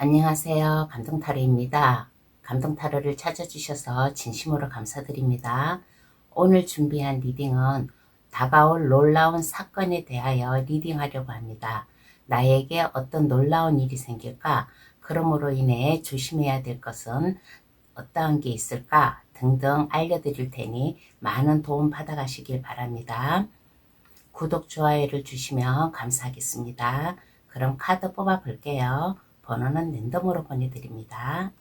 안녕하세요. 감동타로입니다. 감동타로를 찾아주셔서 진심으로 감사드립니다. 오늘 준비한 리딩은 다가올 놀라운 사건에 대하여 리딩하려고 합니다. 나에게 어떤 놀라운 일이 생길까? 그러므로 인해 조심해야 될 것은 어떠한 게 있을까? 등등 알려드릴 테니 많은 도움 받아가시길 바랍니다. 구독, 좋아요를 주시면 감사하겠습니다. 그럼 카드 뽑아 볼게요. 번호는 랜덤으로 보내드립니다.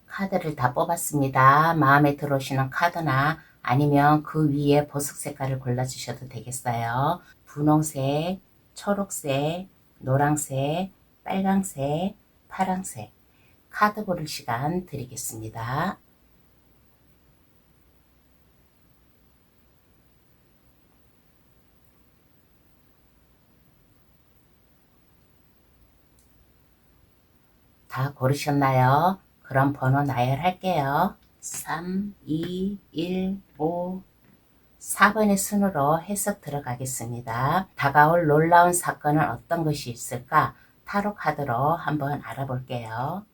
카드를 다 뽑았습니다. 마음에 들어오시는 카드나 아니면 그 위에 보석 색깔을 골라주셔도 되겠어요. 분홍색, 초록색, 노란색, 빨강색, 파란색 카드 고를 시간 드리겠습니다. 다 고르셨나요? 그럼 번호 나열할게요. 3, 2, 1, 5, 4번의 순으로 해석 들어가겠습니다. 다가올 놀라운 사건은 어떤 것이 있을까? 타로 카드로 한번 알아볼게요.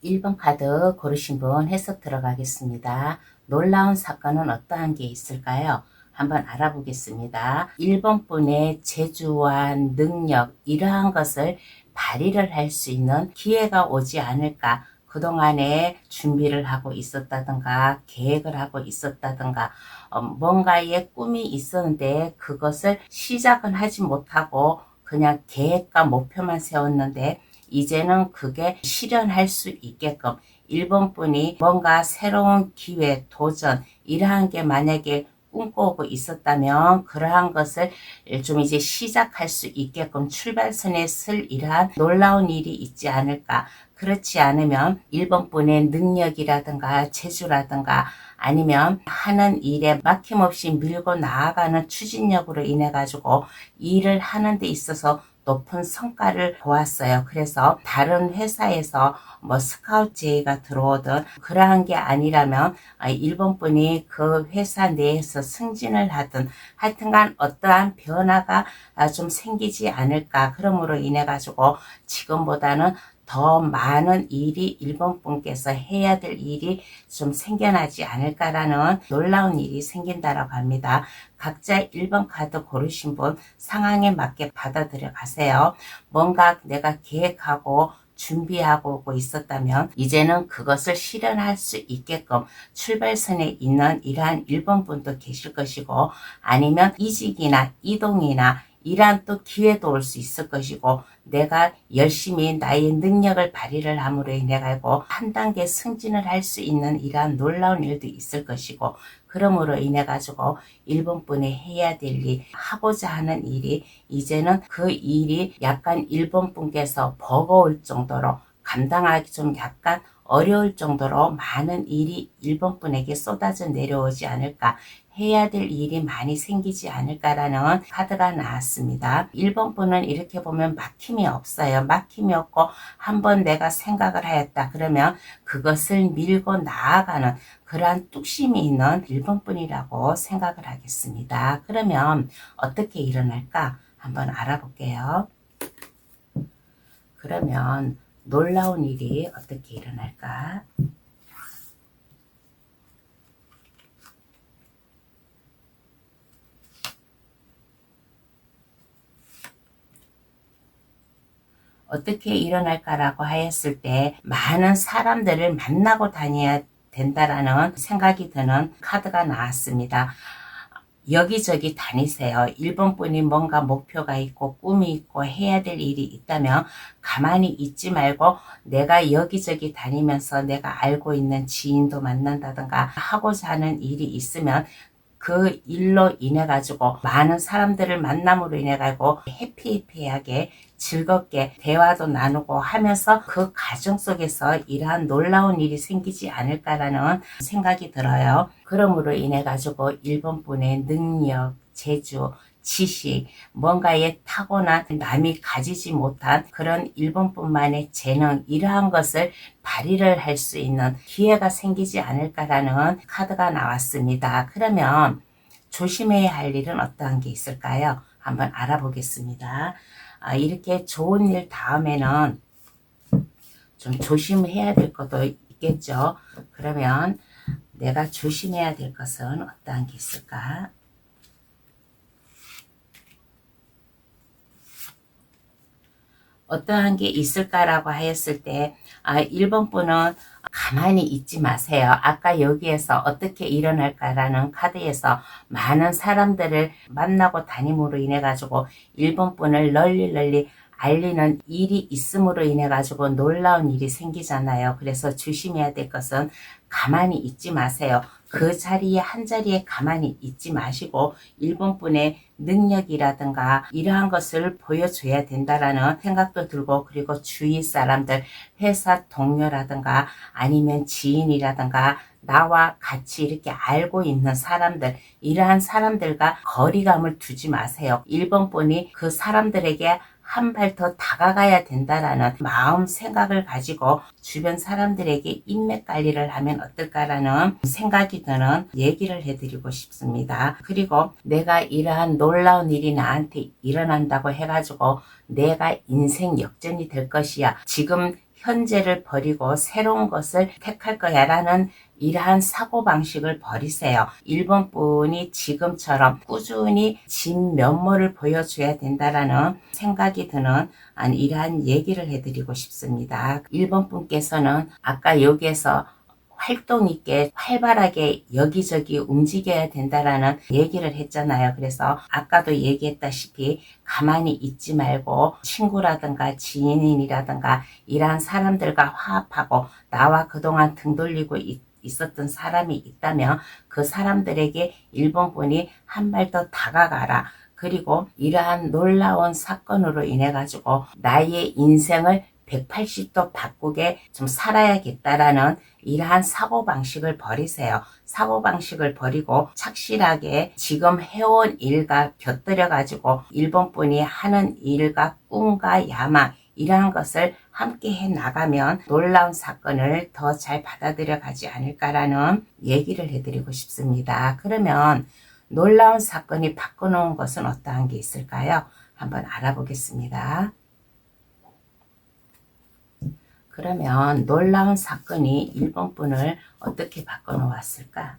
1번 카드 고르신 분 해석 들어가겠습니다. 놀라운 사건은 어떠한 게 있을까요? 한번 알아보겠습니다. 1번 분의 재주와 능력 이러한 것을 발휘를 할 수 있는 기회가 오지 않을까. 그동안에 준비를 하고 있었다든가 계획을 하고 있었다든가 뭔가의 꿈이 있었는데 그것을 시작은 하지 못하고 그냥 계획과 목표만 세웠는데 이제는 그게 실현할 수 있게끔 1번 분이 뭔가 새로운 기회, 도전 이러한 게 만약에 꿈꿔오고 있었다면 그러한 것을 좀 이제 시작할 수 있게끔 출발선에 쓸 이러한 놀라운 일이 있지 않을까. 그렇지 않으면 1번 분의 능력이라든가 재주라든가 아니면 하는 일에 막힘없이 밀고 나아가는 추진력으로 인해 가지고 일을 하는 데 있어서 높은 성과를 보았어요. 그래서 다른 회사에서 뭐 스카우트 제의가 들어오든 그러한 게 아니라면 일본 분이 그 회사 내에서 승진을 하든 하여튼간 어떠한 변화가 좀 생기지 않을까. 그러므로 인해 가지고 지금보다는 더 많은 일이 일본 분께서 해야 될 일이 좀 생겨나지 않을까라는 놀라운 일이 생긴다라고 합니다. 각자 1번 카드 고르신 분 상황에 맞게 받아들여 가세요. 뭔가 내가 계획하고 준비하고 있었다면 이제는 그것을 실현할 수 있게끔 출발선에 있는 이러한 1번 분도 계실 것이고 아니면 이직이나 이동이나 이러한 또 기회도 올 수 있을 것이고 내가 열심히 나의 능력을 발휘를 함으로 인해 가지고 한 단계 승진을 할 수 있는 이러한 놀라운 일도 있을 것이고 그러므로 인해 가지고 1번 분이 해야 될 일, 하고자 하는 일이 이제는 그 일이 약간 1번 분께서 버거울 정도로 감당하기 좀 약간 어려울 정도로 많은 일이 1번 분에게 쏟아져 내려오지 않을까. 해야 될 일이 많이 생기지 않을까라는 카드가 나왔습니다. 1번 분은 이렇게 보면 막힘이 없어요. 막힘이 없고 한번 내가 생각을 하였다. 그러면 그것을 밀고 나아가는 그러한 뚝심이 있는 1번 분이라고 생각을 하겠습니다. 그러면 어떻게 일어날까? 한번 알아볼게요. 그러면 놀라운 일이 어떻게 일어날까? 어떻게 일어날까라고 하였을 때 많은 사람들을 만나고 다녀야 된다라는 생각이 드는 카드가 나왔습니다. 여기저기 다니세요. 일본 분이 뭔가 목표가 있고 꿈이 있고 해야 될 일이 있다면 가만히 있지 말고 내가 여기저기 다니면서 내가 알고 있는 지인도 만난다든가 하고자 하는 일이 있으면 그 일로 인해 가지고 많은 사람들을 만남으로 인해 가지고 해피해피하게 즐겁게 대화도 나누고 하면서 그 과정 속에서 이러한 놀라운 일이 생기지 않을까라는 생각이 들어요. 그러므로 인해 가지고 일본 분의 능력, 재주, 지식, 뭔가에 타고난 남이 가지지 못한 그런 일본뿐만의 재능, 이러한 것을 발휘를 할 수 있는 기회가 생기지 않을까라는 카드가 나왔습니다. 그러면 조심해야 할 일은 어떠한 게 있을까요? 한번 알아보겠습니다. 이렇게 좋은 일 다음에는 좀 조심해야 될 것도 있겠죠. 그러면 내가 조심해야 될 것은 어떠한 게 있을까? 어떠한 게 있을까라고 하였을 때 1번 분은 가만히 있지 마세요. 아까 여기에서 어떻게 일어날까라는 카드에서 많은 사람들을 만나고 다님으로 인해 가지고 1번 분을 널리 알리는 일이 있음으로 인해 가지고 놀라운 일이 생기잖아요. 그래서 조심해야 될 것은 가만히 있지 마세요. 그 자리에 한 자리에 가만히 있지 마시고 일본 분의 능력이라든가 이러한 것을 보여줘야 된다라는 생각도 들고, 그리고 주위 사람들, 회사 동료라든가 아니면 지인이라든가 나와 같이 이렇게 알고 있는 사람들, 이러한 사람들과 거리감을 두지 마세요. 일본 분이 그 사람들에게 한 발 더 다가가야 된다라는 마음 생각을 가지고 주변 사람들에게 인맥 관리를 하면 어떨까라는 생각이 드는 얘기를 해드리고 싶습니다. 그리고 내가 이러한 놀라운 일이 나한테 일어난다고 해가지고 내가 인생 역전이 될 것이야, 지금 현재를 버리고 새로운 것을 택할 거야 라는 이러한 사고방식을 버리세요. 일본 분이 지금처럼 꾸준히 진면모를 보여줘야 된다라는 생각이 드는 이러한 얘기를 해드리고 싶습니다. 일본 분께서는 아까 여기에서 활동 있게 활발하게 여기저기 움직여야 된다라는 얘기를 했잖아요. 그래서 아까도 얘기했다시피 가만히 있지 말고 친구라든가 지인이라든가 이러한 사람들과 화합하고, 나와 그동안 등 돌리고 있었던 사람이 있다면 그 사람들에게 일본 분이 한 발 더 다가가라. 그리고 이러한 놀라운 사건으로 인해 가지고 나의 인생을 180도 바꾸게 좀 살아야겠다라는 이러한 사고방식을 버리세요. 사고방식을 버리고 착실하게 지금 해온 일과 곁들여 가지고 일본 분이 하는 일과 꿈과 야망, 이러한 것을 함께 해 나가면 놀라운 사건을 더 잘 받아들여 가지 않을까라는 얘기를 해드리고 싶습니다. 그러면 놀라운 사건이 바꿔놓은 것은 어떠한 게 있을까요? 한번 알아보겠습니다. 그러면 놀라운 사건이 일본 분을 어떻게 바꿔놓았을까?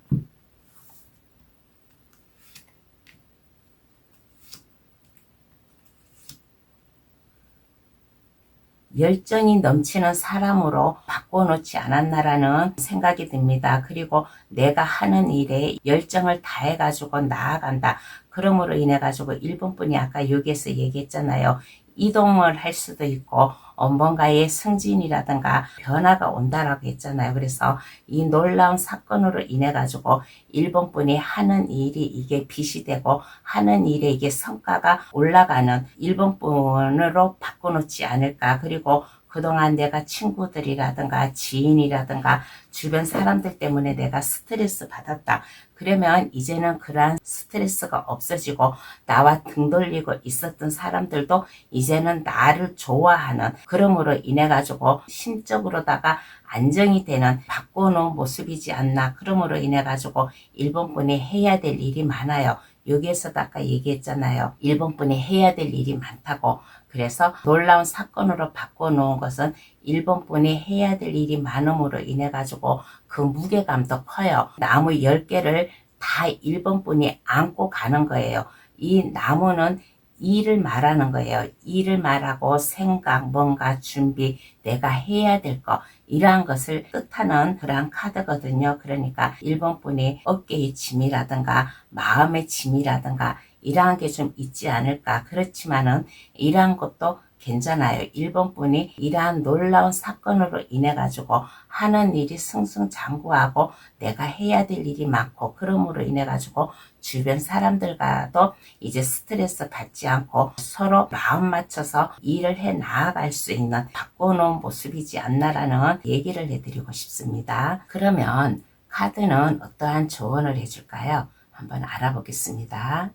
열정이 넘치는 사람으로 바꿔놓지 않았나라는 생각이 듭니다. 그리고 내가 하는 일에 열정을 다해가지고 나아간다. 그러므로 인해 가지고 일본 분이 아까 여기에서 얘기했잖아요. 이동을 할 수도 있고 뭔가의 승진이라든가 변화가 온다라고 했잖아요. 그래서 이 놀라운 사건으로 인해 가지고 일본 분이 하는 일이 이게 빛이 되고 하는 일에 이게 성과가 올라가는 일본 분으로 바꿔놓지 않을까. 그리고 그동안 내가 친구들이라든가 지인이라든가 주변 사람들 때문에 내가 스트레스 받았다. 그러면 이제는 그러한 스트레스가 없어지고 나와 등 돌리고 있었던 사람들도 이제는 나를 좋아하는, 그러므로 인해 가지고 심적으로다가 안정이 되는 바꿔놓은 모습이지 않나. 그러므로 인해 가지고 일본 분이 해야 될 일이 많아요. 여기에서도 아까 얘기했잖아요. 일본 분이 해야 될 일이 많다고. 그래서 놀라운 사건으로 바꿔놓은 것은 일본 분이 해야 될 일이 많음으로 인해 가지고 그 무게감도 커요. 나무 10개를 다 일본 분이 안고 가는 거예요. 이 나무는 일을 말하는 거예요. 일을 말하고 생각, 뭔가 준비, 내가 해야 될 거, 이러한 것을 뜻하는 그러한 카드거든요. 그러니까 1번 분이 어깨의 짐이라든가 마음의 짐이라든가 이러한 게 좀 있지 않을까. 그렇지만은 이러한 것도 괜찮아요. 1번 분이 이러한 놀라운 사건으로 인해 가지고 하는 일이 승승장구하고 내가 해야 될 일이 많고, 그러므로 인해 가지고 주변 사람들과도 이제 스트레스 받지 않고 서로 마음 맞춰서 일을 해 나아갈 수 있는 바꿔놓은 모습이지 않나라는 얘기를 해드리고 싶습니다. 그러면 카드는 어떠한 조언을 해줄까요? 한번 알아보겠습니다.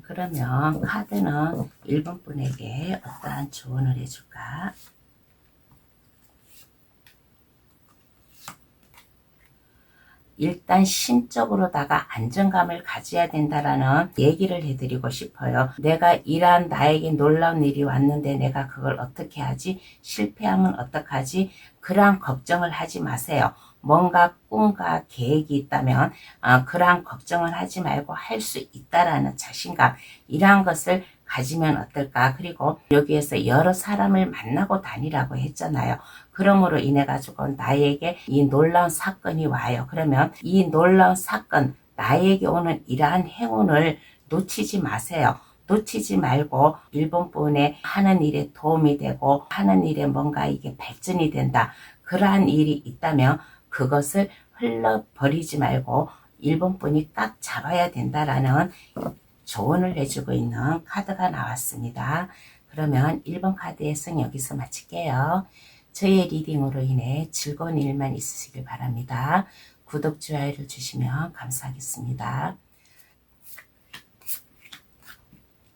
그러면 카드는 1번 분에게 어떠한 조언을 해줄까? 일단 심적으로다가 안정감을 가져야 된다라는 얘기를 해드리고 싶어요. 내가 이러한 나에게 놀라운 일이 왔는데 내가 그걸 어떻게 하지? 실패하면 어떡하지? 그러한 걱정을 하지 마세요. 뭔가 꿈과 계획이 있다면 그러한 걱정을 하지 말고 할 수 있다라는 자신감, 이러한 것을 가지면 어떨까? 그리고 여기에서 여러 사람을 만나고 다니라고 했잖아요. 그러므로 인해 가지고 나에게 이 놀라운 사건이 와요. 그러면 이 놀라운 사건, 나에게 오는 이러한 행운을 놓치지 마세요. 놓치지 말고 1번 분의 하는 일에 도움이 되고 하는 일에 뭔가 이게 발전이 된다, 그러한 일이 있다면 그것을 흘러버리지 말고 1번 분이 딱 잡아야 된다라는 조언을 해주고 있는 카드가 나왔습니다. 그러면 1번 카드의 승 여기서 마칠게요. 저의 리딩으로 인해 즐거운 일만 있으시길 바랍니다. 구독, 좋아요를 주시면 감사하겠습니다.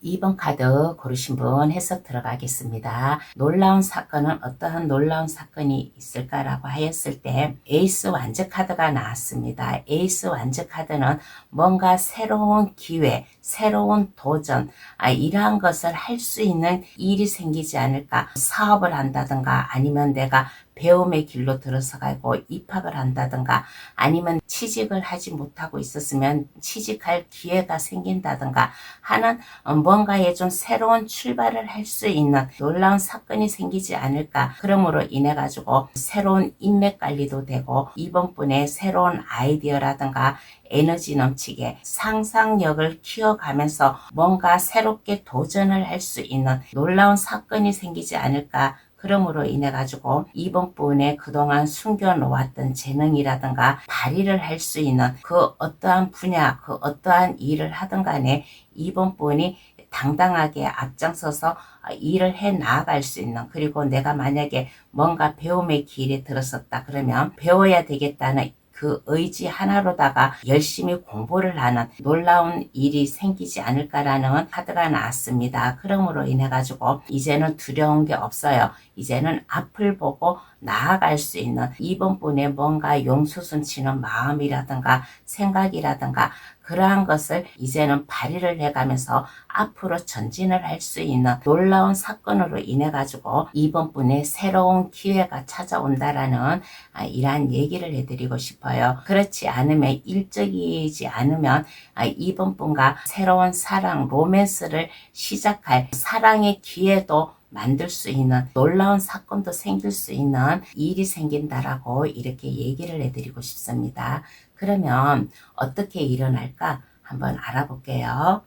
2번 카드 고르신 분 해석 들어가겠습니다. 놀라운 사건은 어떠한 놀라운 사건이 있을까라고 하였을 때 에이스 완즈 카드가 나왔습니다. 에이스 완즈 카드는 뭔가 새로운 기회, 새로운 도전, 이러한 것을 할 수 있는 일이 생기지 않을까. 사업을 한다든가 아니면 내가 배움의 길로 들어서가고 입학을 한다든가 아니면 취직을 하지 못하고 있었으면 취직할 기회가 생긴다든가 하는 뭔가에 좀 새로운 출발을 할 수 있는 놀라운 사건이 생기지 않을까. 그러므로 인해 가지고 새로운 인맥 관리도 되고 2번 분의 새로운 아이디어라든가 에너지 넘치게 상상력을 키워가면서 뭔가 새롭게 도전을 할 수 있는 놀라운 사건이 생기지 않을까. 그러므로 인해 가지고 2번 분에 그동안 숨겨놓았던 재능이라든가 발휘를 할 수 있는 그 어떠한 분야, 그 어떠한 일을 하든 간에 2번 분이 당당하게 앞장서서 일을 해 나아갈 수 있는, 그리고 내가 만약에 뭔가 배움의 길에 들었었다 그러면 배워야 되겠다는 그 의지 하나로다가 열심히 공부를 하는 놀라운 일이 생기지 않을까라는 카드가 나왔습니다. 그러므로 인해 가지고 이제는 두려운 게 없어요. 이제는 앞을 보고 나아갈 수 있는 2번 분의 뭔가 용수순치는 마음이라든가 생각이라든가 그러한 것을 이제는 발휘를 해가면서 앞으로 전진을 할 수 있는 놀라운 사건으로 인해 가지고 2번 분의 새로운 기회가 찾아온다라는 이러한 얘기를 해드리고 싶어요. 그렇지 않으면 일적이지 않으면 2번 분과 새로운 사랑, 로맨스를 시작할 사랑의 기회도 만들 수 있는 놀라운 사건도 생길 수 있는 일이 생긴다라고 이렇게 얘기를 해드리고 싶습니다. 그러면 어떻게 일어날까 한번 알아볼게요.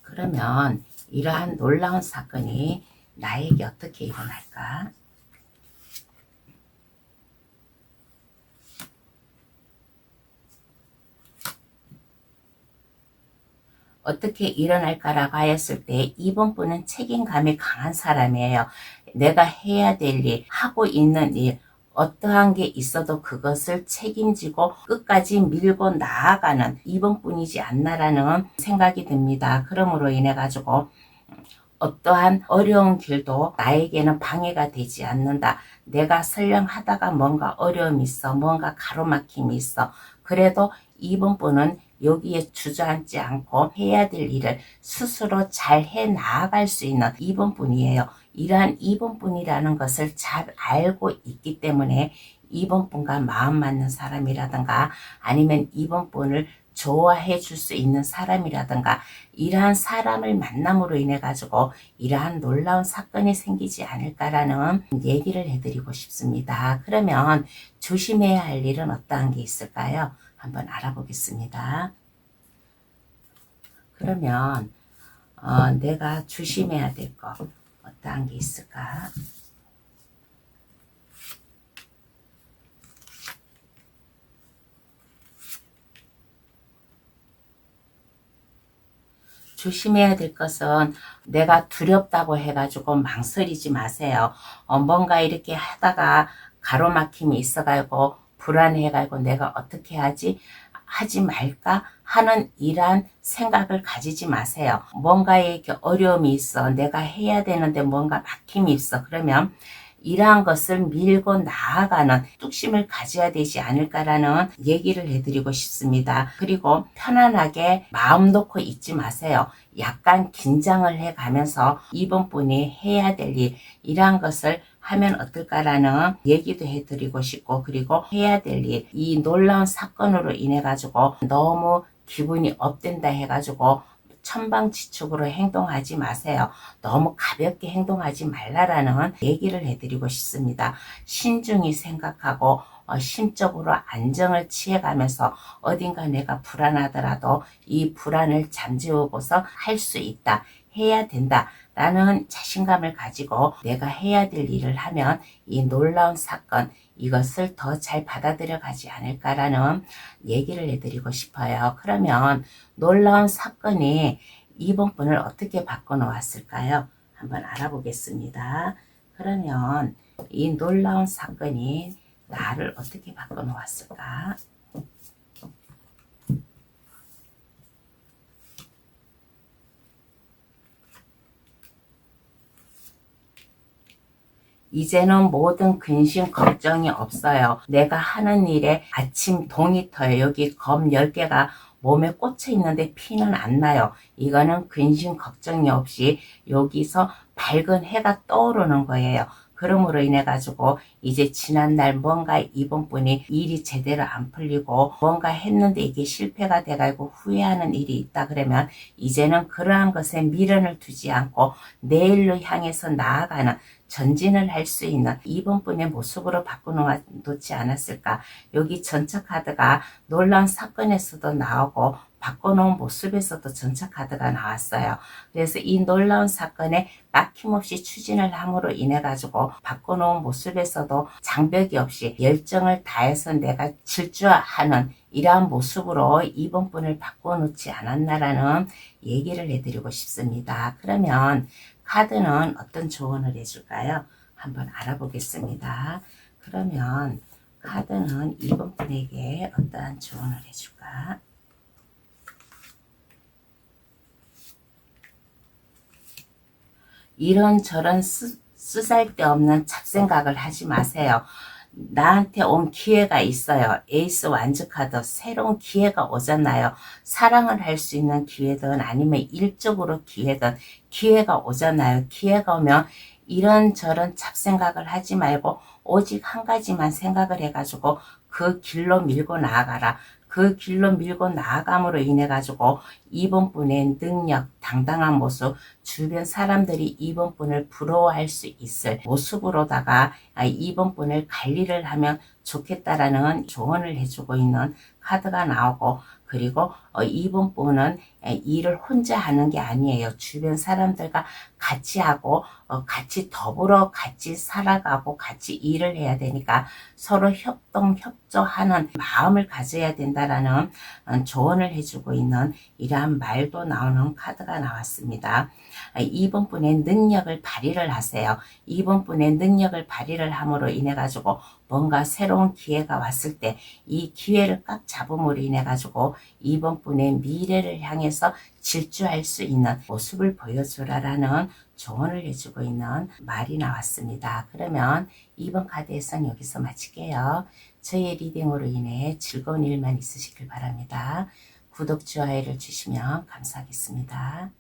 그러면 이러한 놀라운 사건이 나에게 어떻게 일어날까? 어떻게 일어날까라고 하였을 때 2번 분은 책임감이 강한 사람이에요. 내가 해야 될 일, 하고 있는 일, 어떠한 게 있어도 그것을 책임지고 끝까지 밀고 나아가는 2번 분이지 않나라는 생각이 듭니다. 그러므로 인해 가지고 어떠한 어려운 길도 나에게는 방해가 되지 않는다. 내가 설령 하다가 뭔가 어려움이 있어, 뭔가 가로막힘이 있어. 그래도 2번 분은 여기에 주저앉지 않고 해야 될 일을 스스로 잘 해 나아갈 수 있는 2번 분이에요. 이러한 2번 분이라는 것을 잘 알고 있기 때문에 이번 분과 마음 맞는 사람이라든가 아니면 이번 분을 좋아해 줄 수 있는 사람이라든가 이러한 사람을 만남으로 인해 가지고 이러한 놀라운 사건이 생기지 않을까라는 얘기를 해드리고 싶습니다. 그러면 조심해야 할 일은 어떠한 게 있을까요? 한번 알아보겠습니다. 그러면 내가 조심해야 될 거 어떠한 게 있을까? 조심해야 될 것은 내가 두렵다고 해가지고 망설이지 마세요. 뭔가 이렇게 하다가 가로막힘이 있어가지고 불안해가지고 내가 어떻게 하지 말까 하는 이러한 생각을 가지지 마세요. 뭔가에 이렇게 어려움이 있어. 내가 해야 되는데 뭔가 막힘이 있어. 그러면 이러한 것을 밀고 나아가는 뚝심을 가져야 되지 않을까라는 얘기를 해드리고 싶습니다. 그리고 편안하게 마음 놓고 있지 마세요. 약간 긴장을 해가면서 이번 분이 해야 될 일, 이러한 것을 하면 어떨까라는 얘기도 해드리고 싶고, 그리고 해야 될 일, 이 놀라운 사건으로 인해 가지고 너무 기분이 업된다 해가지고 천방지축으로 행동하지 마세요. 너무 가볍게 행동하지 말라라는 얘기를 해드리고 싶습니다. 신중히 생각하고 심적으로 안정을 취해가면서 어딘가 내가 불안하더라도 이 불안을 잠재우고서 할 수 있다, 해야 된다 라는 자신감을 가지고 내가 해야 될 일을 하면 이 놀라운 사건, 이것을 더 잘 받아들여 가지 않을까라는 얘기를 해드리고 싶어요. 그러면 놀라운 사건이 이번 분을 어떻게 바꿔놓았을까요? 한번 알아보겠습니다. 그러면 이 놀라운 사건이 나를 어떻게 바꿔놓았을까? 이제는 모든 근심 걱정이 없어요. 내가 하는 일에 아침 동이 터요. 여기 검 10개가 몸에 꽂혀 있는데 피는 안 나요. 이거는 근심 걱정이 없이 여기서 밝은 해가 떠오르는 거예요. 그러므로 인해 가지고 이제 지난날 뭔가 이번 분이 일이 제대로 안 풀리고 뭔가 했는데 이게 실패가 돼가지고 후회하는 일이 있다 그러면 이제는 그러한 것에 미련을 두지 않고 내일로 향해서 나아가는 전진을 할 수 있는 이번 분의 모습으로 바꿔놓지 않았을까. 여기 전차 카드가 놀라운 사건에서도 나오고 바꿔놓은 모습에서도 전차 카드가 나왔어요. 그래서 이 놀라운 사건에 막힘없이 추진을 함으로 인해 가지고 바꿔놓은 모습에서도 장벽이 없이 열정을 다해서 내가 질주하는 이러한 모습으로 이번 분을 바꿔놓지 않았나라는 얘기를 해드리고 싶습니다. 그러면 카드는 어떤 조언을 해줄까요? 한번 알아보겠습니다. 그러면 카드는 이번 분에게 어떠한 조언을 해줄까? 이런저런 쓰잘데없는 잡생각을 하지 마세요. 나한테 온 기회가 있어요. 에이스 완즈 카드, 새로운 기회가 오잖아요. 사랑을 할 수 있는 기회든 아니면 일적으로 기회든 기회가 오잖아요. 기회가 오면 이런저런 잡생각을 하지 말고 오직 한 가지만 생각을 해가지고 그 길로 밀고 나아가라. 그 길로 밀고 나아감으로 인해 가지고 이번 분의 능력, 당당한 모습, 주변 사람들이 이번 분을 부러워할 수 있을 모습으로다가 이번 분을 관리를 하면 좋겠다라는 조언을 해주고 있는 카드가 나오고, 그리고 이번 분은 일을 혼자 하는 게 아니에요. 주변 사람들과 같이 하고 같이 더불어 같이 살아가고 같이 일을 해야 되니까 서로 협동 협조하는 마음을 가져야 된다라는 조언을 해주고 있는 이러한 말도 나오는 카드가 나왔습니다. 이번 분의 능력을 발휘를 하세요. 이번 분의 능력을 발휘를 함으로 인해 가지고 뭔가 새로운 기회가 왔을 때 이 기회를 꽉 잡음으로 인해 가지고 이번 분의 미래를 향해서 질주할 수 있는 모습을 보여주라라는 조언을 해주고 있는 말이 나왔습니다. 그러면 이번 카드에서는 여기서 마칠게요. 저의 리딩으로 인해 즐거운 일만 있으시길 바랍니다. 구독, 좋아요를 주시면 감사하겠습니다.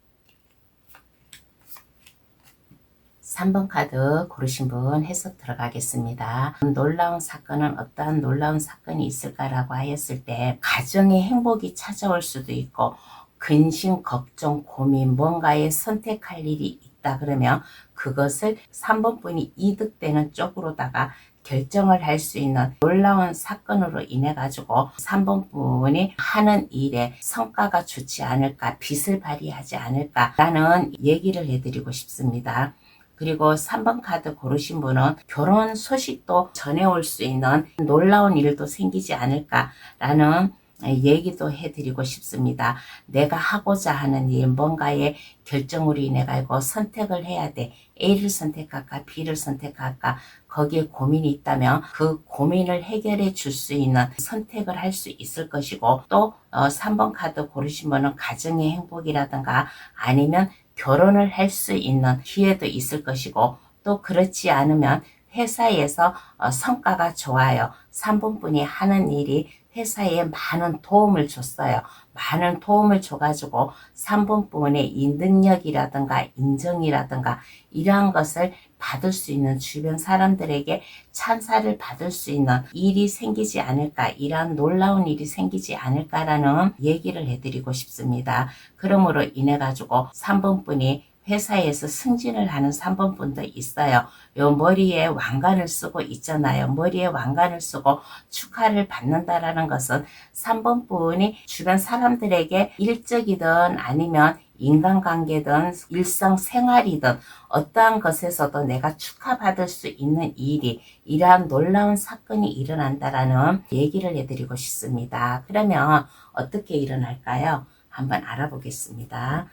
3번 카드 고르신 분 해석 들어가겠습니다. 놀라운 사건은 어떠한 놀라운 사건이 있을까라고 하였을 때 가정의 행복이 찾아올 수도 있고 근심, 걱정, 고민, 뭔가에 선택할 일이 있다 그러면 그것을 3번 분이 이득되는 쪽으로다가 결정을 할 수 있는 놀라운 사건으로 인해 가지고 3번 분이 하는 일에 성과가 좋지 않을까, 빛을 발휘하지 않을까라는 얘기를 해드리고 싶습니다. 그리고 3번 카드 고르신 분은 결혼 소식도 전해올 수 있는 놀라운 일도 생기지 않을까라는 얘기도 해드리고 싶습니다. 내가 하고자 하는 일, 뭔가의 결정으로 인해 가지고 선택을 해야 돼. A를 선택할까, B를 선택할까, 거기에 고민이 있다면 그 고민을 해결해 줄 수 있는 선택을 할 수 있을 것이고, 또 3번 카드 고르신 분은 가정의 행복이라든가 아니면 결혼을 할 수 있는 기회도 있을 것이고, 또 그렇지 않으면 회사에서 성과가 좋아요. 3번 분이 하는 일이 회사에 많은 도움을 줬어요. 많은 도움을 줘가지고 3번 분의 이 능력이라든가 인정이라든가 이러한 것을 받을 수 있는 주변 사람들에게 찬사를 받을 수 있는 일이 생기지 않을까, 이러한 놀라운 일이 생기지 않을까라는 얘기를 해드리고 싶습니다. 그러므로 인해 가지고 3번 분이 회사에서 승진을 하는 3번 분도 있어요. 요 머리에 왕관을 쓰고 있잖아요. 머리에 왕관을 쓰고 축하를 받는다라는 것은 3번 분이 주변 사람들에게 일적이든 아니면 인간관계든 일상생활이든 어떠한 것에서도 내가 축하받을 수 있는 일이, 이러한 놀라운 사건이 일어난다라는 얘기를 해드리고 싶습니다. 그러면 어떻게 일어날까요? 한번 알아보겠습니다.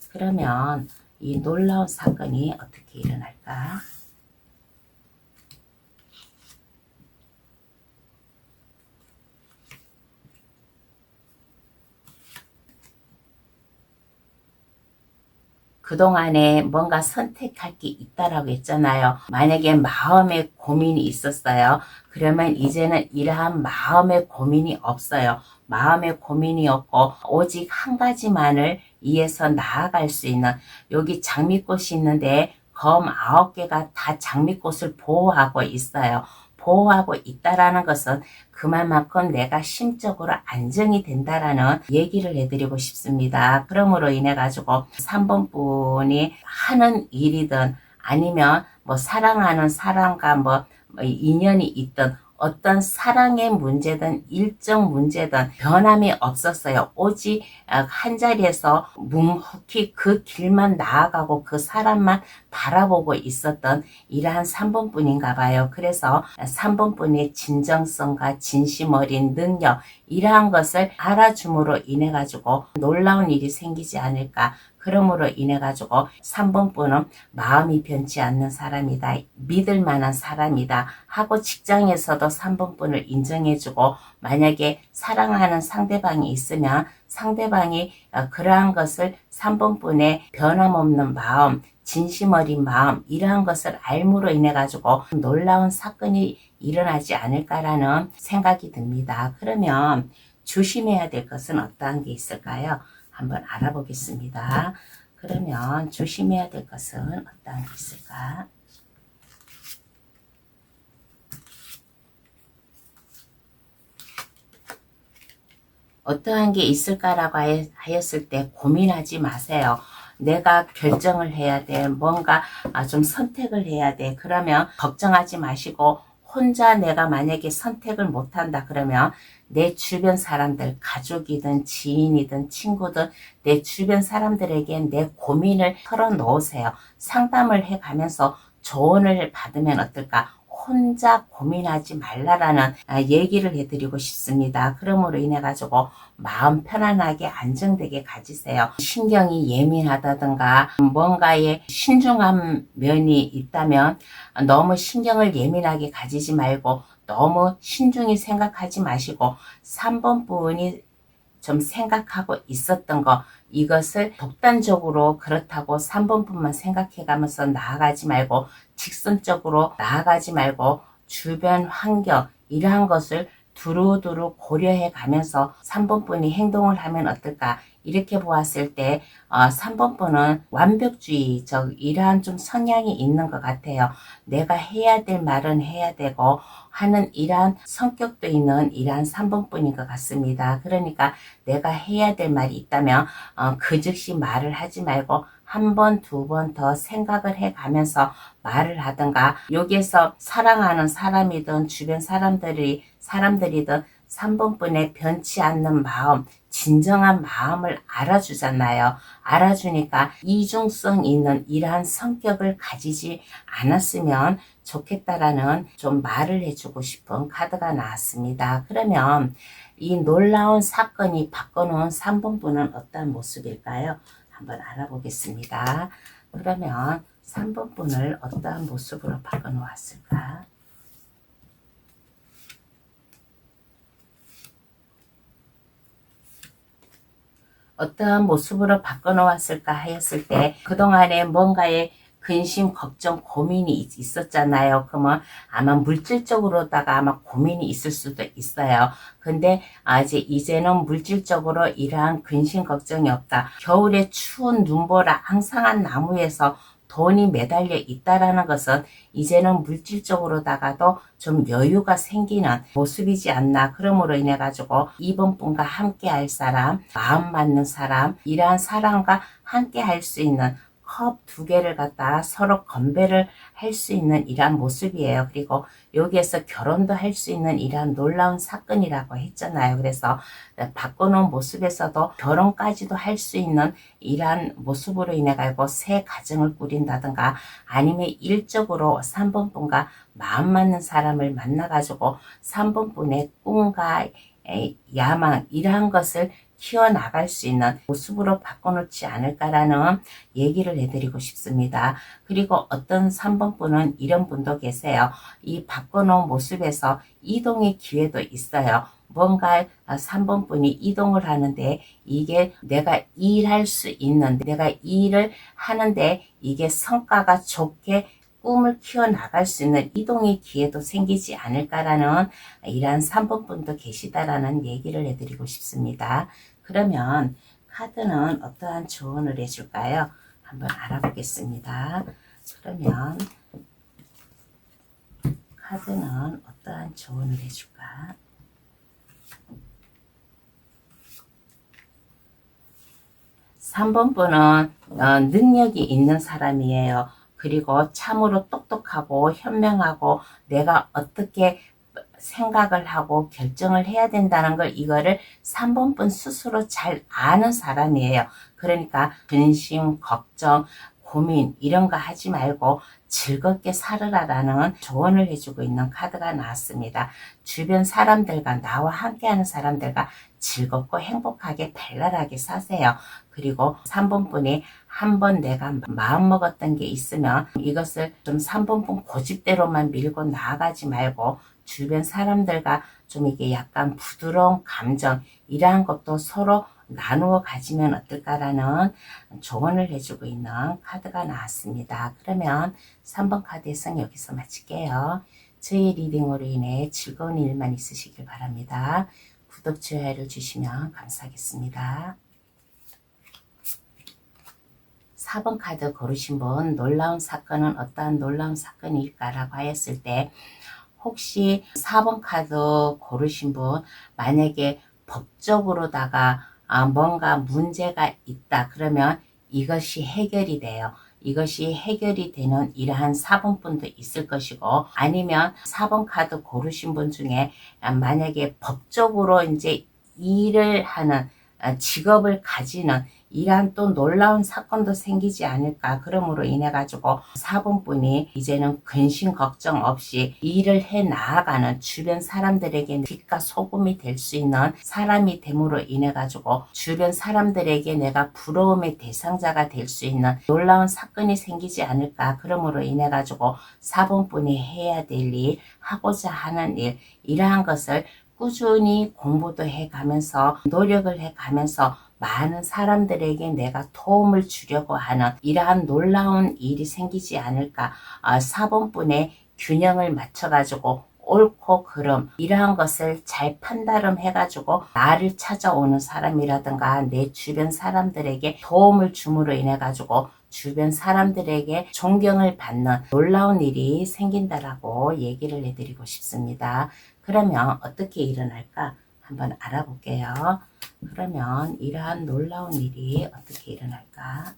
그러면 이 놀라운 사건이 어떻게 일어날까? 그동안에 뭔가 선택할 게 있다라고 했잖아요. 만약에 마음에 고민이 있었어요. 그러면 이제는 이러한 마음의 고민이 없어요. 마음의 고민이 없고 오직 한 가지만을 위해서 나아갈 수 있는, 여기 장미꽃이 있는데 검 9개가 다 장미꽃을 보호하고 있어요. 보호하고 있다라는 것은 그만큼 내가 심적으로 안정이 된다라는 얘기를 해드리고 싶습니다. 그러므로 인해 가지고 3번 분이 하는 일이든 아니면 뭐 사랑하는 사람과 뭐 인연이 있든 어떤 사랑의 문제든 일정 문제든 변함이 없었어요. 오직 한 자리에서 묵묵히 그 길만 나아가고 그 사람만 바라보고 있었던 이러한 3번 분인가 봐요. 그래서 3번 분의 진정성과 진심 어린 능력, 이러한 것을 알아줌으로 인해 가지고 놀라운 일이 생기지 않을까. 그러므로 인해 가지고 3번 분은 마음이 변치 않는 사람이다, 믿을 만한 사람이다 하고 직장에서도 3번 분을 인정해주고, 만약에 사랑하는 상대방이 있으면 상대방이 그러한 것을 3번 분의 변함없는 마음, 진심 어린 마음, 이러한 것을 알므로 인해 가지고 놀라운 사건이 일어나지 않을까라는 생각이 듭니다. 그러면 조심해야 될 것은 어떠한 게 있을까요? 한번 알아보겠습니다. 그러면 조심해야 될 것은 어떠한 게 있을까? 어떠한 게 있을까라고 하였을 때 고민하지 마세요. 내가 결정을 해야 돼. 뭔가 좀 선택을 해야 돼. 그러면 걱정하지 마시고, 혼자 내가 만약에 선택을 못한다 그러면 내 주변 사람들, 가족이든 지인이든 친구든 내 주변 사람들에게 내 고민을 털어놓으세요. 상담을 해가면서 조언을 받으면 어떨까? 혼자 고민하지 말라라는 얘기를 해드리고 싶습니다. 그러므로 인해 가지고 마음 편안하게 안정되게 가지세요. 신경이 예민하다든가 뭔가에 신중한 면이 있다면 너무 신경을 예민하게 가지지 말고 너무 신중히 생각하지 마시고 3번 분이 좀 생각하고 있었던 거, 이것을 독단적으로 그렇다고 3번 분만 생각해 가면서 나아가지 말고 직선적으로 나아가지 말고 주변 환경, 이러한 것을 두루두루 고려해 가면서 3번 분이 행동을 하면 어떨까? 이렇게 보았을 때 3번 분은 완벽주의적 이러한 좀 성향이 있는 것 같아요. 내가 해야 될 말은 해야 되고 하는 이러한 성격도 있는 이러한 3번 분인 것 같습니다. 그러니까 내가 해야 될 말이 있다면 그 즉시 말을 하지 말고 한 번, 두 번 더 생각을 해 가면서 말을 하든가, 여기에서 사랑하는 사람이든 주변 사람들이든 3번 분의 변치 않는 마음, 진정한 마음을 알아주잖아요. 알아주니까 이중성 있는 이러한 성격을 가지지 않았으면 좋겠다라는 좀 말을 해주고 싶은 카드가 나왔습니다. 그러면 이 놀라운 사건이 바꿔놓은 3번 분은 어떤 모습일까요? 한번 알아보겠습니다. 그러면 3번 분을 어떠한 모습으로 바꿔놓았을까? 어떠한 모습으로 바꿔놓았을까 하였을 때 그동안에 뭔가에 근심, 걱정, 고민이 있었잖아요. 그러면 아마 물질적으로다가 아마 고민이 있을 수도 있어요. 근데 이제는 물질적으로 이러한 근심, 걱정이 없다. 겨울에 추운 눈보라 앙상한 나무에서 돈이 매달려 있다라는 것은 이제는 물질적으로다가도 좀 여유가 생기는 모습이지 않나. 그러므로 인해 가지고 이번 분과 함께 할 사람, 마음 맞는 사람, 이러한 사람과 함께 할 수 있는 컵 두 개를 갖다 서로 건배를 할 수 있는 이러한 모습이에요. 그리고 여기에서 결혼도 할 수 있는 이러한 놀라운 사건이라고 했잖아요. 그래서 바꿔놓은 모습에서도 결혼까지도 할 수 있는 이러한 모습으로 인해 가지고 새 가정을 꾸린다든가, 아니면 일적으로 3번 분과 마음 맞는 사람을 만나 가지고 3번 분의 꿈과 야망 이러한 것을 키워나갈 수 있는 모습으로 바꿔놓지 않을까라는 얘기를 해드리고 싶습니다. 그리고 어떤 3번 분은 이런 분도 계세요. 이 바꿔놓은 모습에서 이동의 기회도 있어요. 뭔가 3번 분이 이동을 하는데 이게 내가 일할 수 있는, 내가 일을 하는데 이게 성과가 좋게 꿈을 키워나갈 수 있는 이동의 기회도 생기지 않을까라는 이러한 3번 분도 계시다라는 얘기를 해드리고 싶습니다. 그러면 카드는 어떠한 조언을 해줄까요? 한번 알아보겠습니다. 그러면 카드는 어떠한 조언을 해줄까? (3번) 분은 능력이 있는 사람이에요. 그리고 참으로 똑똑하고 현명하고 내가 어떻게 생각을 하고 결정을 해야 된다는 걸, 이거를 3번 분 스스로 잘 아는 사람이에요. 그러니까 근심, 걱정, 고민 이런 거 하지 말고 즐겁게 살으라라는 조언을 해주고 있는 카드가 나왔습니다. 주변 사람들과, 나와 함께하는 사람들과 즐겁고 행복하게 발랄하게 사세요. 그리고 3번 분이 한번 내가 마음먹었던 게 있으면 이것을 좀 3번 분 고집대로만 밀고 나아가지 말고 주변 사람들과 좀 이게 약간 부드러운 감정 이러한 것도 서로 나누어 가지면 어떨까라는 조언을 해주고 있는 카드가 나왔습니다. 그러면 3번 카드 해석 여기서 마칠게요. 저희 리딩으로 인해 즐거운 일만 있으시길 바랍니다. 구독, 좋아요를 주시면 감사하겠습니다. 4번 카드 고르신 분, 놀라운 사건은 어떠한 놀라운 사건일까라고 하였을 때, 혹시 4번 카드 고르신 분, 만약에 법적으로다가 뭔가 문제가 있다 그러면 이것이 해결이 돼요. 이것이 해결이 되는 이러한 4번 분도 있을 것이고, 아니면 4번 카드 고르신 분 중에 만약에 법적으로 이제 일을 하는 직업을 가지는 이러한 또 놀라운 사건도 생기지 않을까. 그러므로 인해 가지고 4번 분이 이제는 근심 걱정 없이 일을 해 나아가는, 주변 사람들에게 빛과 소금이 될 수 있는 사람이 됨으로 인해 가지고 주변 사람들에게 내가 부러움의 대상자가 될 수 있는 놀라운 사건이 생기지 않을까. 그러므로 인해 가지고 4번 분이 해야 될 일, 하고자 하는 일, 이러한 것을 꾸준히 공부도 해가면서 노력을 해가면서 많은 사람들에게 내가 도움을 주려고 하는 이러한 놀라운 일이 생기지 않을까. 4번 분의 균형을 맞춰가지고 옳고 그름 이러한 것을 잘 판단해 가지고 나를 찾아오는 사람이라든가 내 주변 사람들에게 도움을 줌으로 인해 가지고 주변 사람들에게 존경을 받는 놀라운 일이 생긴다라고 얘기를 해드리고 싶습니다. 그러면 어떻게 일어날까 한번 알아볼게요. 그러면 이러한 놀라운 일이 어떻게 일어날까?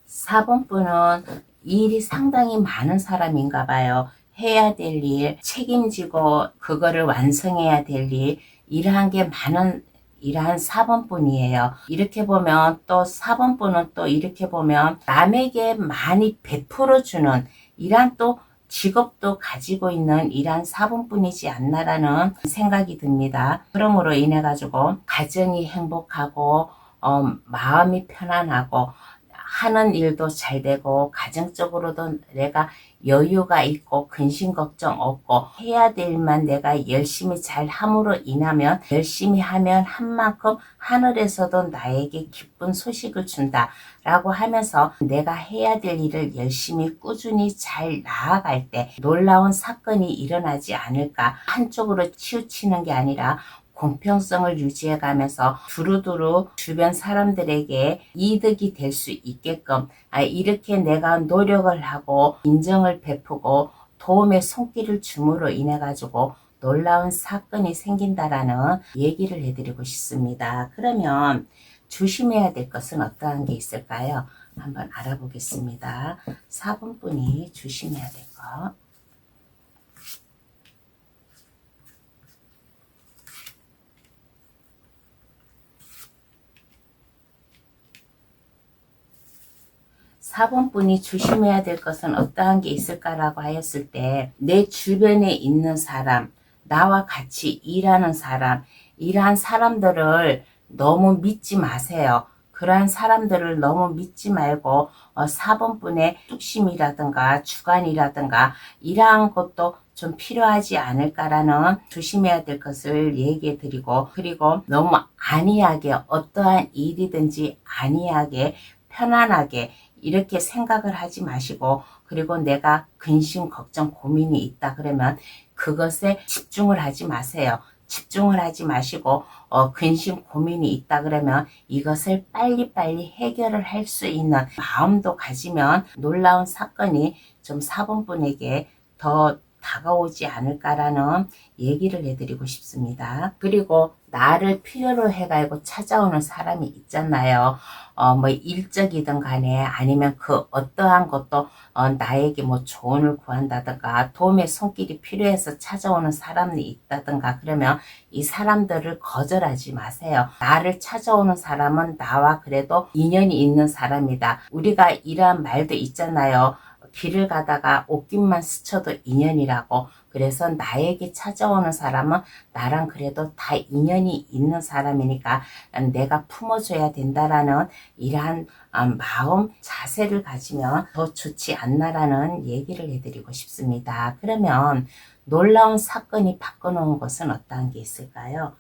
(4번) 분은 일이 상당히 많은 사람인가 봐요. 해야 될 일, 책임지고 그거를 완성해야 될 일, 이러한 게 많은 이러한 4번 분이에요. 이렇게 보면 또 4번 분은 또 이렇게 보면 남에게 많이 베풀어주는 이러한 또 직업도 가지고 있는 이러한 4번 분이지 않나라는 생각이 듭니다. 그러므로 인해 가지고 가정이 행복하고 마음이 편안하고 하는 일도 잘 되고 가정적으로도 내가 여유가 있고 근심 걱정 없고 해야 될 일만 내가 열심히 잘 함으로 인하면 열심히 하면 한 만큼 하늘에서도 나에게 기쁜 소식을 준다 라고 하면서 내가 해야 될 일을 열심히 꾸준히 잘 나아갈 때 놀라운 사건이 일어나지 않을까. 한쪽으로 치우치는 게 아니라 공평성을 유지해 가면서 두루두루 주변 사람들에게 이득이 될 수 있게끔 이렇게 내가 노력을 하고 인정을 베푸고 도움의 손길을 줌으로 인해 가지고 놀라운 사건이 생긴다라는 얘기를 해드리고 싶습니다. 그러면 조심해야 될 것은 어떠한 게 있을까요? 한번 알아보겠습니다. 4번 분이 조심해야 될 것. (4번) 분이 조심해야 될 것은 어떠한 게 있을까라고 하였을 때 내 주변에 있는 사람, 나와 같이 일하는 사람, 이러한 사람들을 너무 믿지 마세요. 그러한 사람들을 너무 믿지 말고 4번 분의 뚝심이라든가 주관이라든가 이러한 것도 좀 필요하지 않을까라는 조심해야 될 것을 얘기해 드리고, 그리고 너무 안이하게 어떠한 일이든지 안이하게 편안하게 이렇게 생각을 하지 마시고, 그리고 내가 근심 걱정 고민이 있다 그러면 그것에 집중을 하지 마세요. 집중을 하지 마시고 근심 고민이 있다 그러면 이것을 빨리빨리 해결을 할 수 있는 마음도 가지면 놀라운 사건이 좀 4번 분에게 더 다가오지 않을까라는 얘기를 해드리고 싶습니다. 그리고 나를 필요로 해가지고 찾아오는 사람이 있잖아요. 뭐 일적이든 간에 아니면 그 어떠한 것도 나에게 뭐 조언을 구한다든가 도움의 손길이 필요해서 찾아오는 사람이 있다든가 그러면 이 사람들을 거절하지 마세요. 나를 찾아오는 사람은 나와 그래도 인연이 있는 사람이다. 우리가 이러한 말도 있잖아요. 길을 가다가 옷깃만 스쳐도 인연이라고. 그래서 나에게 찾아오는 사람은 나랑 그래도 다 인연이 있는 사람이니까 내가 품어줘야 된다라는 이러한 마음 자세를 가지면 더 좋지 않나라는 얘기를 해드리고 싶습니다. 그러면 놀라운 사건이 바꿔놓은 것은 어떠한 게 있을까요?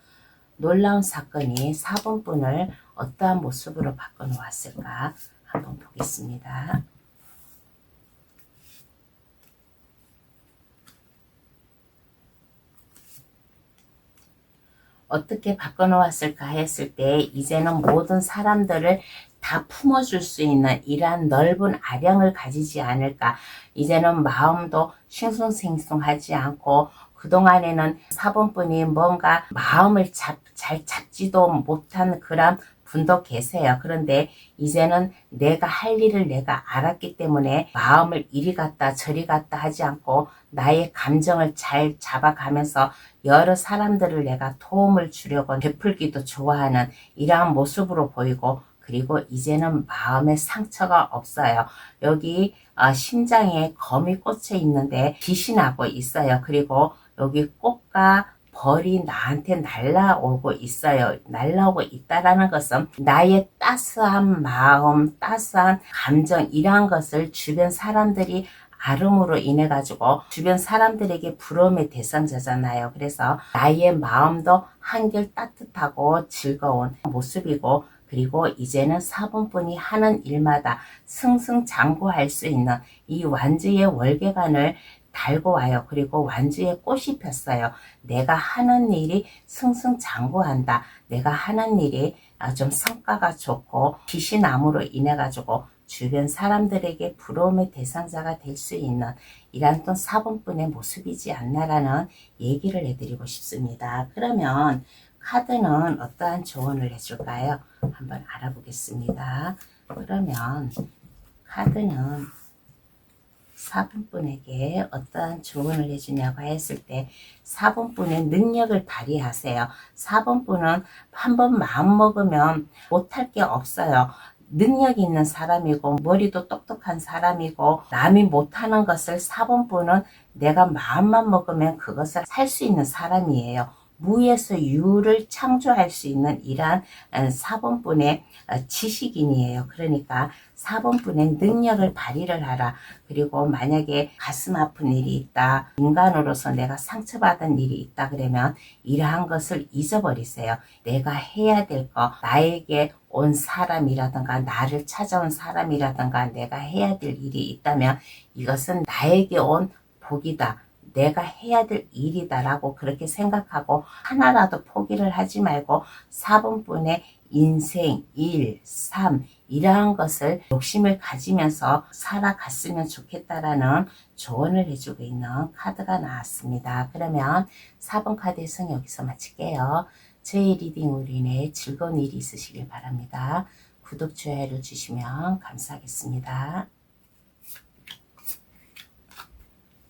놀라운 사건이 4번 분을 어떠한 모습으로 바꿔놓았을까 한번 보겠습니다. 어떻게 바꿔놓았을까 했을 때 이제는 모든 사람들을 다 품어줄 수 있는 이러한 넓은 아량을 가지지 않을까. 이제는 마음도 싱숭생숭하지 않고, 그동안에는 4번 분이 뭔가 마음을 잘 잡지도 못한 그런 분도 계세요. 그런데 이제는 내가 할 일을 내가 알았기 때문에 마음을 이리 갔다 저리 갔다 하지 않고 나의 감정을 잘 잡아가면서 여러 사람들을 내가 도움을 주려고 베풀기도 좋아하는 이러한 모습으로 보이고, 그리고 이제는 마음에 상처가 없어요. 여기 심장에 검이 꽂혀 있는데 빛이 나고 있어요. 그리고 여기 꽃과 벌이 나한테 날라오고 있어요. 날라오고 있다라는 것은 나의 따스한 마음, 따스한 감정 이러한 것을 주변 사람들이 아름으로 인해 가지고 주변 사람들에게 부러움의 대상자잖아요. 그래서 나의 마음도 한결 따뜻하고 즐거운 모습이고, 그리고 이제는 사본분이 하는 일마다 승승장구할 수 있는 이 완주의 월계관을 달고 와요. 그리고 완주의 꽃이 폈어요. 내가 하는 일이 승승장구한다. 내가 하는 일이 좀 성과가 좋고 빛이 남으로 인해 가지고 주변 사람들에게 부러움의 대상자가 될 수 있는 이러한 또 사본분의 모습이지 않나라는 얘기를 해드리고 싶습니다. 그러면 카드는 어떠한 조언을 해줄까요? 한번 알아보겠습니다. 그러면 카드는 사본분에게 어떠한 조언을 해주냐고 했을 때, 사본분의 능력을 발휘하세요. 사본분은 한번 마음먹으면 못할 게 없어요. 능력 있는 사람이고 머리도 똑똑한 사람이고, 남이 못하는 것을 사본분은 내가 마음만 먹으면 그것을 살 수 있는 사람이에요. 무에서 유를 창조할 수 있는 이러한 사본분의 지식인이에요. 그러니까 사본분의 능력을 발휘를 하라. 그리고 만약에 가슴 아픈 일이 있다, 인간으로서 내가 상처받은 일이 있다 그러면 이러한 것을 잊어버리세요. 내가 해야 될 거, 나에게 온 사람이라든가 나를 찾아온 사람이라든가 내가 해야 될 일이 있다면 이것은 나에게 온 복이다, 내가 해야 될 일이다 라고 그렇게 생각하고 하나라도 포기를 하지 말고 사본분의 인생, 일, 삶 이러한 것을 욕심을 가지면서 살아갔으면 좋겠다라는 조언을 해주고 있는 카드가 나왔습니다. 그러면 4번 카드의 성 여기서 마칠게요. 저희 리딩으로 인해 즐거운 일이 있으시길 바랍니다. 구독, 좋아요를 주시면 감사하겠습니다.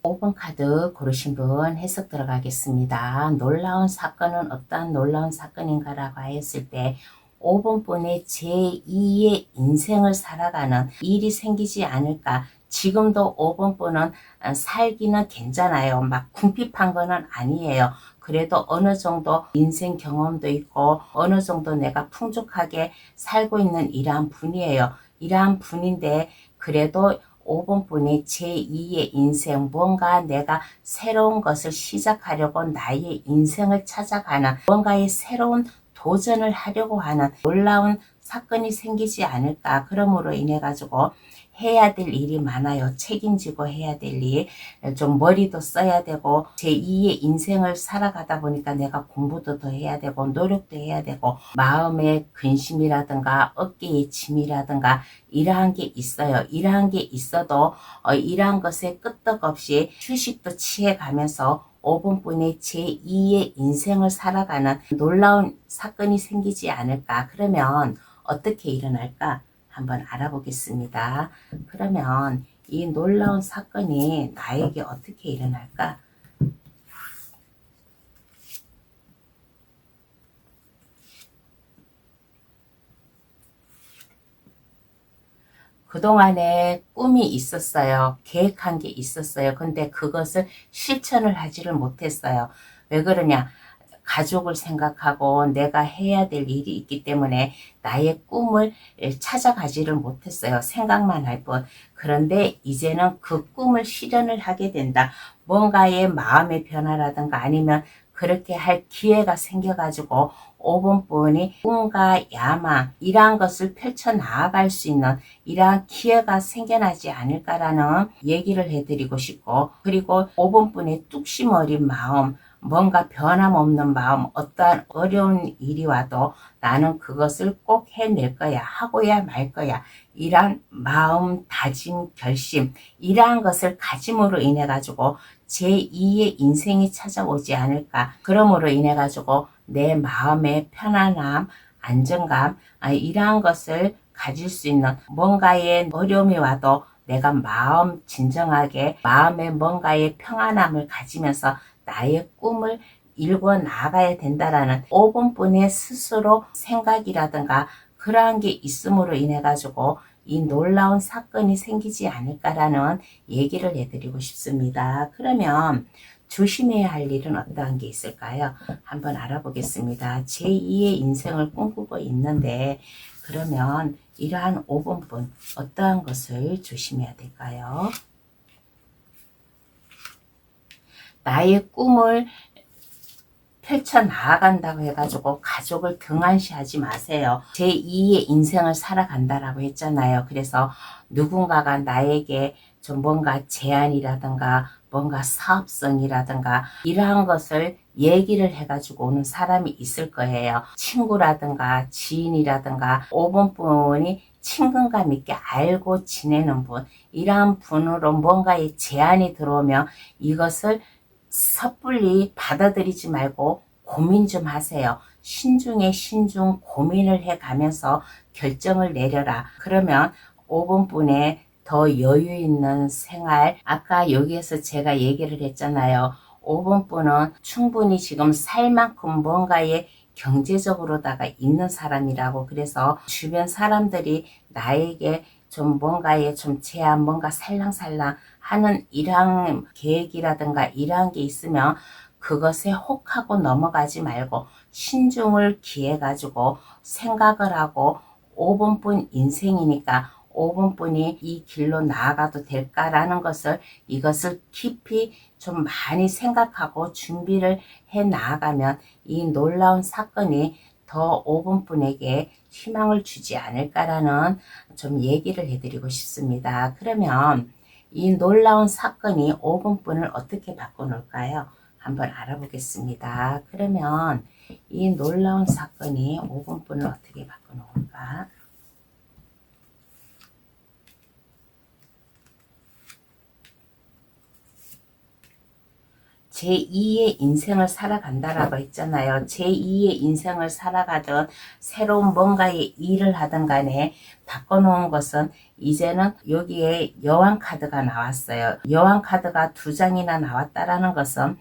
5번 카드 고르신 분 해석 들어가겠습니다. 놀라운 사건은 어떠한 놀라운 사건인가 라고 하였을 때 5번 분의 제2의 인생을 살아가는 일이 생기지 않을까. 지금도 5번 분은 살기는 괜찮아요. 막 궁핍한 거는 아니에요. 그래도 어느 정도 인생 경험도 있고 어느 정도 내가 풍족하게 살고 있는 이러한 분이에요. 이러한 분인데 그래도 5번 분이 제2의 인생, 뭔가 내가 새로운 것을 시작하려고 나의 인생을 찾아가는 뭔가의 새로운 도전을 하려고 하는 놀라운 사건이 생기지 않을까. 그러므로 인해 가지고 해야 될 일이 많아요. 책임지고 해야 될 일, 좀 머리도 써야 되고 제2의 인생을 살아가다 보니까 내가 공부도 더 해야 되고 노력도 해야 되고 마음의 근심이라든가 어깨의 짐이라든가 이러한 게 있어요. 이러한 게 있어도 이러한 것에 끄떡없이 휴식도 취해가면서 5번 분의 제2의 인생을 살아가는 놀라운 사건이 생기지 않을까. 그러면 어떻게 일어날까? 한번 알아보겠습니다. 그러면 이 놀라운 사건이 나에게 어떻게 일어날까? 그동안에 꿈이 있었어요. 계획한 게 있었어요. 근데 그것을 실천을 하지를 못했어요. 왜 그러냐? 가족을 생각하고 내가 해야 될 일이 있기 때문에 나의 꿈을 찾아가지를 못했어요. 생각만 할 뿐. 그런데 이제는 그 꿈을 실현을 하게 된다. 뭔가의 마음의 변화라든가 아니면 그렇게 할 기회가 생겨가지고 5번 분이 꿈과 야망 이러한 것을 펼쳐 나아갈 수 있는 이러한 기회가 생겨나지 않을까라는 얘기를 해드리고 싶고, 그리고 5번 분의 뚝심 어린 마음, 뭔가 변함없는 마음, 어떠한 어려운 일이 와도 나는 그것을 꼭 해낼 거야, 하고야 말 거야, 이러한 마음, 다짐, 결심 이러한 것을 가짐으로 인해 가지고 제2의 인생이 찾아오지 않을까. 그러므로 인해 가지고 내 마음의 편안함, 안정감 이러한 것을 가질 수 있는, 뭔가의 어려움이 와도 내가 마음 진정하게 마음에 뭔가의 평안함을 가지면서 나의 꿈을 일궈 나가야 된다라는 5번 분의 스스로 생각이라든가 그러한 게 있음으로 인해 가지고 이 놀라운 사건이 생기지 않을까라는 얘기를 해드리고 싶습니다. 그러면 조심해야 할 일은 어떠한 게 있을까요? 한번 알아보겠습니다. 제2의 인생을 꿈꾸고 있는데 그러면 이러한 5번 분 어떠한 것을 조심해야 될까요? 나의 꿈을 펼쳐 나아간다고 해가지고 가족을 등한시하지 마세요. 제2의 인생을 살아간다라고 했잖아요. 그래서 누군가가 나에게 좀 뭔가 제안이라든가 뭔가 사업성이라든가 이러한 것을 얘기를 해가지고 오는 사람이 있을 거예요. 친구라든가 지인이라든가 5번 분이 친근감 있게 알고 지내는 분, 이러한 분으로 뭔가의 제안이 들어오면 이것을 섣불리 받아들이지 말고 고민 좀 하세요. 신중에 신중 고민을 해가면서 결정을 내려라. 그러면 5번분에 더 여유 있는 생활, 아까 여기에서 제가 얘기를 했잖아요. 5번분은 충분히 지금 살 만큼 뭔가에 경제적으로다가 있는 사람이라고. 그래서 주변 사람들이 나에게 좀 뭔가에 좀 제한, 뭔가 살랑살랑 하는 일한 계획이라든가 이러한 게 있으면 그것에 혹하고 넘어가지 말고 신중을 기해 가지고 생각을 하고 5번뿐 인생이니까 5번뿐이 이 길로 나아가도 될까라는 것을, 이것을 깊이 좀 많이 생각하고 준비를 해 나아가면 이 놀라운 사건이 더 5번뿐에게 희망을 주지 않을까라는 좀 얘기를 해드리고 싶습니다. 그러면 이 놀라운 사건이 5번뿐을 어떻게 바꿔놓을까요? 한번 알아보겠습니다. 그러면 이 놀라운 사건이 5번뿐을 어떻게 바꿔놓을까? 제2의 인생을 살아간다라고 했잖아요. 제2의 인생을 살아가든 새로운 뭔가의 일을 하든 간에 바꿔놓은 것은, 이제는 여기에 여왕 카드가 나왔어요. 여왕 카드가 2장이나 나왔다라는 것은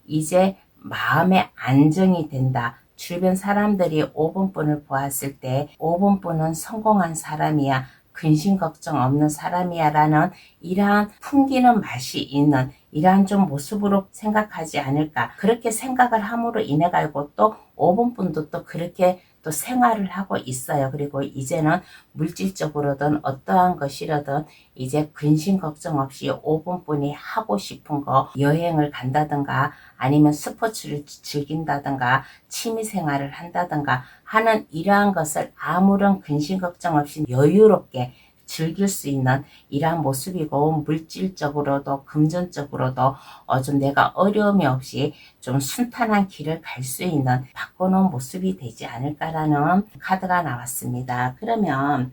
이제 마음의 안정이 된다. 주변 사람들이 5번분을 보았을 때 5번분은 성공한 사람이야, 근심 걱정 없는 사람이야 라는 이러한 풍기는 맛이 있는 이러한 좀 모습으로 생각하지 않을까. 그렇게 생각을 함으로 인해 가지고 또 5번분도 또 그렇게 또 생활을 하고 있어요. 그리고 이제는 물질적으로든 어떠한 것이라든 이제 근심 걱정 없이 5번분이 하고 싶은 거, 여행을 간다든가 아니면 스포츠를 즐긴다든가 취미생활을 한다든가 하는 이러한 것을 아무런 근심 걱정 없이 여유롭게 즐길 수 있는 이러한 모습이고, 물질적으로도 금전적으로도 좀 내가 어려움이 없이 좀 순탄한 길을 갈 수 있는 바꿔놓은 모습이 되지 않을까라는 카드가 나왔습니다. 그러면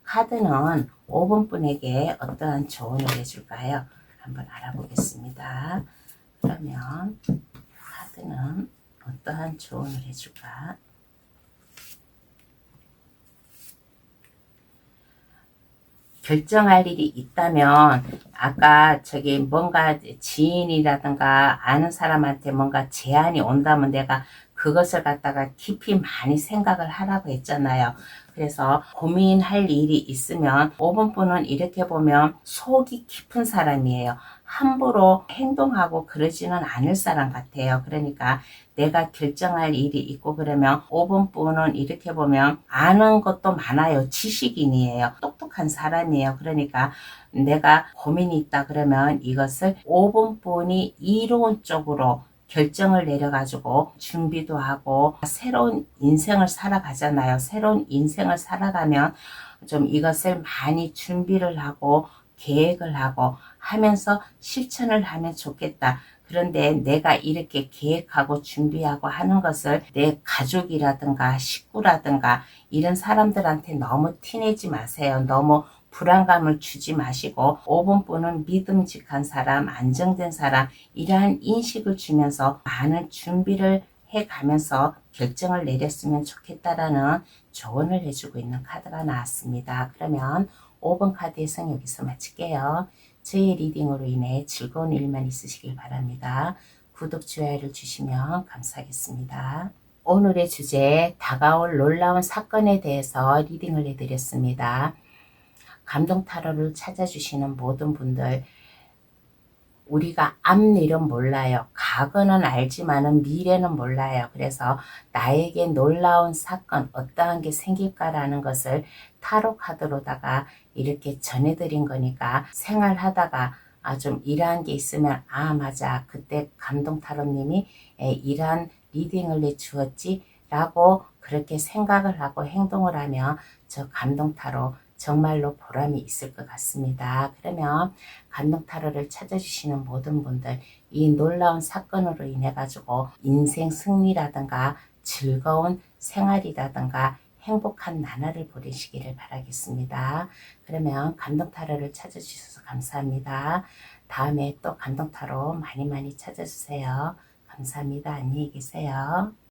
카드는 5번 분에게 어떠한 조언을 해줄까요? 한번 알아보겠습니다. 그러면 카드는 어떠한 조언을 해줄까? 결정할 일이 있다면, 아까 저기 뭔가 지인이라든가 아는 사람한테 뭔가 제안이 온다면 내가 그것을 갖다가 깊이 많이 생각을 하라고 했잖아요. 그래서 고민할 일이 있으면 5번 분은 이렇게 보면 속이 깊은 사람이에요. 함부로 행동하고 그러지는 않을 사람 같아요. 그러니까 내가 결정할 일이 있고 그러면 5번 분은 이렇게 보면 아는 것도 많아요. 지식인이에요. 똑똑한 사람이에요. 그러니까 내가 고민이 있다 그러면 이것을 5번 분이 이로운 쪽으로 결정을 내려가지고 준비도 하고 새로운 인생을 살아가잖아요. 새로운 인생을 살아가면 좀 이것을 많이 준비를 하고 계획을 하고 하면서 실천을 하면 좋겠다. 그런데 내가 이렇게 계획하고 준비하고 하는 것을 내 가족이라든가 식구라든가 이런 사람들한테 너무 티내지 마세요. 너무 불안감을 주지 마시고 5번 분은 믿음직한 사람, 안정된 사람, 이러한 인식을 주면서 많은 준비를 해가면서 결정을 내렸으면 좋겠다라는 조언을 해주고 있는 카드가 나왔습니다. 그러면 5번 카드의 성 여기서 마칠게요. 저의 리딩으로 인해 즐거운 일만 있으시길 바랍니다. 구독, 좋아요를 주시면 감사하겠습니다. 오늘의 주제, 다가올 놀라운 사건에 대해서 리딩을 해드렸습니다. 감동 타로를 찾아주시는 모든 분들, 우리가 앞일은 몰라요. 과거는 알지만은 미래는 몰라요. 그래서 나에게 놀라운 사건, 어떠한 게 생길까라는 것을 타로 카드로다가 이렇게 전해드린 거니까 생활하다가 좀 이러한 게 있으면 맞아 그때 감동 타로님이 이러한 리딩을 내주었지 라고 그렇게 생각을 하고 행동을 하면 저 감동 타로 정말로 보람이 있을 것 같습니다. 그러면 감동 타로를 찾아주시는 모든 분들 이 놀라운 사건으로 인해 가지고 인생 승리라든가 즐거운 생활이라든가 행복한 나날을 보내시기를 바라겠습니다. 그러면 감동 타로를 찾아주셔서 감사합니다. 다음에 또 감동 타로 많이 많이 찾아주세요. 감사합니다. 안녕히 계세요.